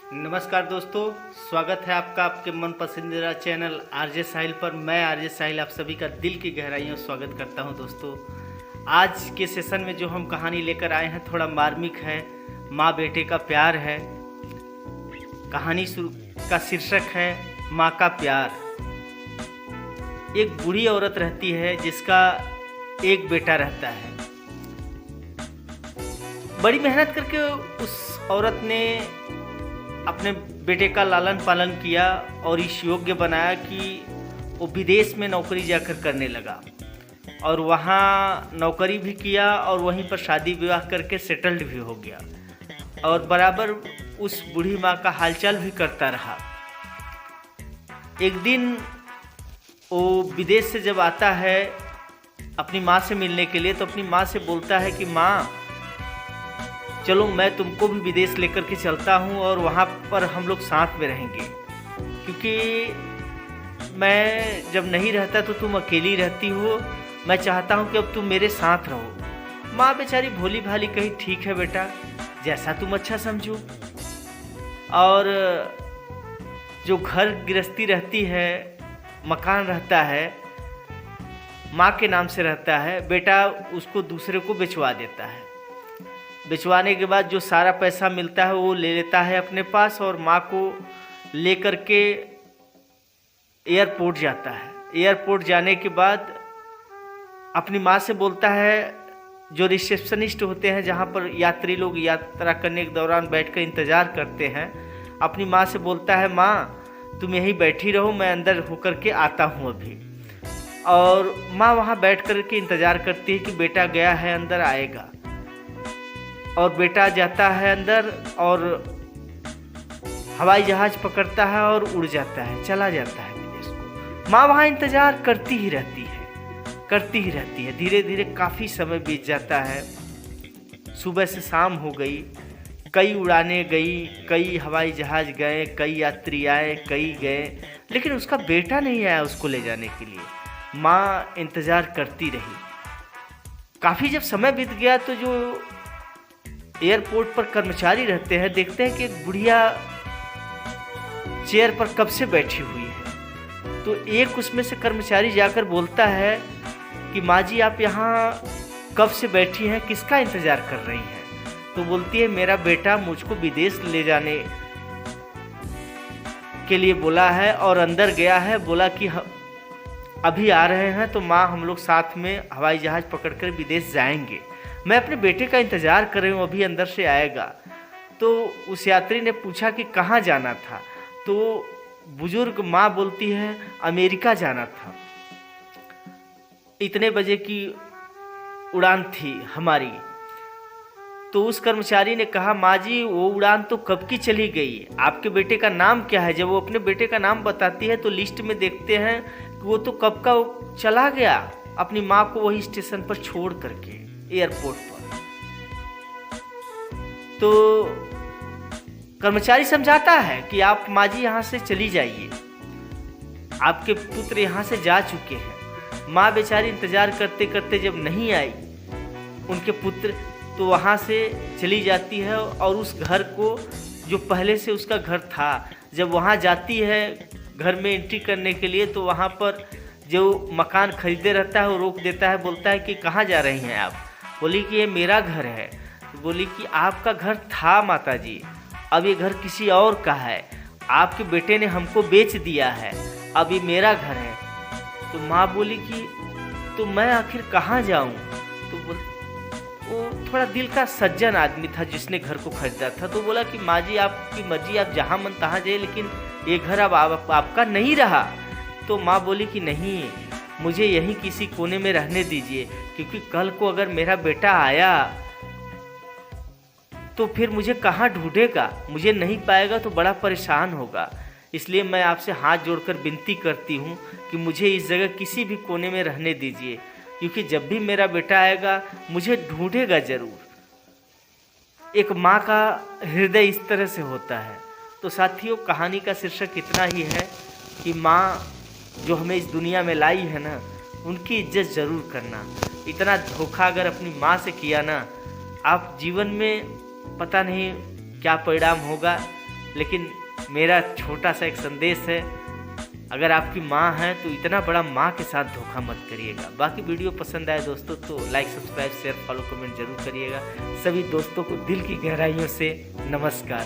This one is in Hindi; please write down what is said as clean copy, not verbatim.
नमस्कार दोस्तों, स्वागत है आपका आपके मन पसंदीदा चैनल आरजे साहिल पर। मैं आरजे साहिल आप सभी का दिल की गहराइयों से स्वागत करता हूं। दोस्तों, आज के सेशन में जो हम कहानी लेकर आए हैं थोड़ा मार्मिक है, माँ बेटे का प्यार है। कहानी का शीर्षक है माँ का प्यार। एक बूढ़ी औरत रहती है जिसका एक बेटा रहता है। बड़ी मेहनत करके उस औरत ने अपने बेटे का लालन पालन किया और इस योग्य बनाया कि वो विदेश में नौकरी जाकर करने लगा और वहाँ नौकरी भी किया और वहीं पर शादी विवाह करके सेटल्ड भी हो गया और बराबर उस बूढ़ी माँ का हालचाल भी करता रहा। एक दिन वो विदेश से जब आता है अपनी माँ से मिलने के लिए तो अपनी माँ से बोलता है कि माँ चलो मैं तुमको भी विदेश लेकर के चलता हूँ और वहाँ पर हम लोग साथ में रहेंगे, क्योंकि मैं जब नहीं रहता तो तुम अकेली रहती हो। मैं चाहता हूँ कि अब तुम मेरे साथ रहो। माँ बेचारी भोली भाली कही ठीक है बेटा, जैसा तुम अच्छा समझो। और जो घर गृहस्थी रहती है, मकान रहता है, माँ के नाम से रहता है, बेटा उसको दूसरे को बेचवा देता है। बेचवाने के बाद जो सारा पैसा मिलता है वो ले लेता है अपने पास और माँ को लेकर के एयरपोर्ट जाता है। एयरपोर्ट जाने के बाद अपनी माँ से बोलता है, जो रिसेप्शनिस्ट होते हैं जहाँ पर यात्री लोग यात्रा करने के दौरान बैठकर इंतज़ार करते हैं, अपनी माँ से बोलता है माँ तुम यहीं बैठी रहो, मैं अंदर होकर के आता हूँ अभी। और माँ वहाँ बैठ कर के इंतज़ार करती है कि बेटा गया है अंदर, आएगा। और बेटा जाता है अंदर और हवाई जहाज़ पकड़ता है और उड़ जाता है, चला जाता है विदेश को। माँ वहाँ इंतज़ार करती ही रहती है। धीरे धीरे काफ़ी समय बीत जाता है। सुबह से शाम हो गई, कई उड़ानें गई, कई हवाई जहाज़ गए, कई यात्री आए, कई गए, लेकिन उसका बेटा नहीं आया उसको ले जाने के लिए। माँ इंतज़ार करती रही। काफ़ी जब समय बीत गया तो जो एयरपोर्ट पर कर्मचारी रहते हैं देखते हैं कि एक बुढ़िया चेयर पर कब से बैठी हुई है। तो एक उसमें से कर्मचारी जाकर बोलता है कि माँ जी आप यहाँ कब से बैठी हैं, किसका इंतज़ार कर रही हैं? तो बोलती है मेरा बेटा मुझको विदेश ले जाने के लिए बोला है और अंदर गया है, बोला कि अभी आ रहे हैं तो माँ हम लोग साथ में हवाई जहाज़ पकड़कर विदेश जाएंगे। मैं अपने बेटे का इंतज़ार कर रही हूँ, अभी अंदर से आएगा। तो उस यात्री ने पूछा कि कहाँ जाना था? तो बुजुर्ग माँ बोलती है अमेरिका जाना था, इतने बजे की उड़ान थी हमारी। तो उस कर्मचारी ने कहा माँ जी वो उड़ान तो कब की चली गई, आपके बेटे का नाम क्या है? जब वो अपने बेटे का नाम बताती है तो लिस्ट में देखते हैं कि वो तो कब का चला गया, अपनी माँ को वही स्टेशन पर छोड़ करके एयरपोर्ट पर। तो कर्मचारी समझाता है कि आप माँ जी यहाँ से चली जाइए, आपके पुत्र यहाँ से जा चुके हैं। माँ बेचारी इंतजार करते करते जब नहीं आई उनके पुत्र, तो वहाँ से चली जाती है और उस घर को जो पहले से उसका घर था, जब वहाँ जाती है घर में एंट्री करने के लिए तो वहाँ पर जो मकान खरीदे रहता है वो रोक देता है, बोलता है कि कहाँ जा रही हैं आप? बोली कि ये मेरा घर है। तो बोली कि आपका घर था माता जी, अब ये घर किसी और का है, आपके बेटे ने हमको बेच दिया है, अब ये मेरा घर है। तो माँ बोली कि तो मैं आखिर कहाँ जाऊँ? तो वो थोड़ा दिल का सज्जन आदमी था जिसने घर को खरीदा था। तो बोला कि माँ जी आपकी मर्जी, आप जहाँ मन तहाँ जाइए, लेकिन ये घर अब आपका नहीं रहा। तो माँ बोली कि नहीं, मुझे यहीं किसी कोने में रहने दीजिए, क्योंकि कल को अगर मेरा बेटा आया तो फिर मुझे कहाँ ढूंढेगा, मुझे नहीं पाएगा तो बड़ा परेशान होगा। इसलिए मैं आपसे हाथ जोड़कर विनती करती हूँ कि मुझे इस जगह किसी भी कोने में रहने दीजिए, क्योंकि जब भी मेरा बेटा आएगा मुझे ढूंढेगा ज़रूर। एक माँ का हृदय इस तरह से होता है। तो साथियों, कहानी का शीर्षक इतना ही है कि माँ जो हमें इस दुनिया में लाई है ना, उनकी इज्जत ज़रूर करना। इतना धोखा अगर अपनी माँ से किया ना, आप जीवन में पता नहीं क्या परिणाम होगा, लेकिन मेरा छोटा सा एक संदेश है, अगर आपकी माँ है तो इतना बड़ा माँ के साथ धोखा मत करिएगा। बाकी वीडियो पसंद आए दोस्तों तो like, subscribe, share, follow, comment जरूर करिएगा। सभी दोस्तों को दिल की गहराइयों से नमस्कार।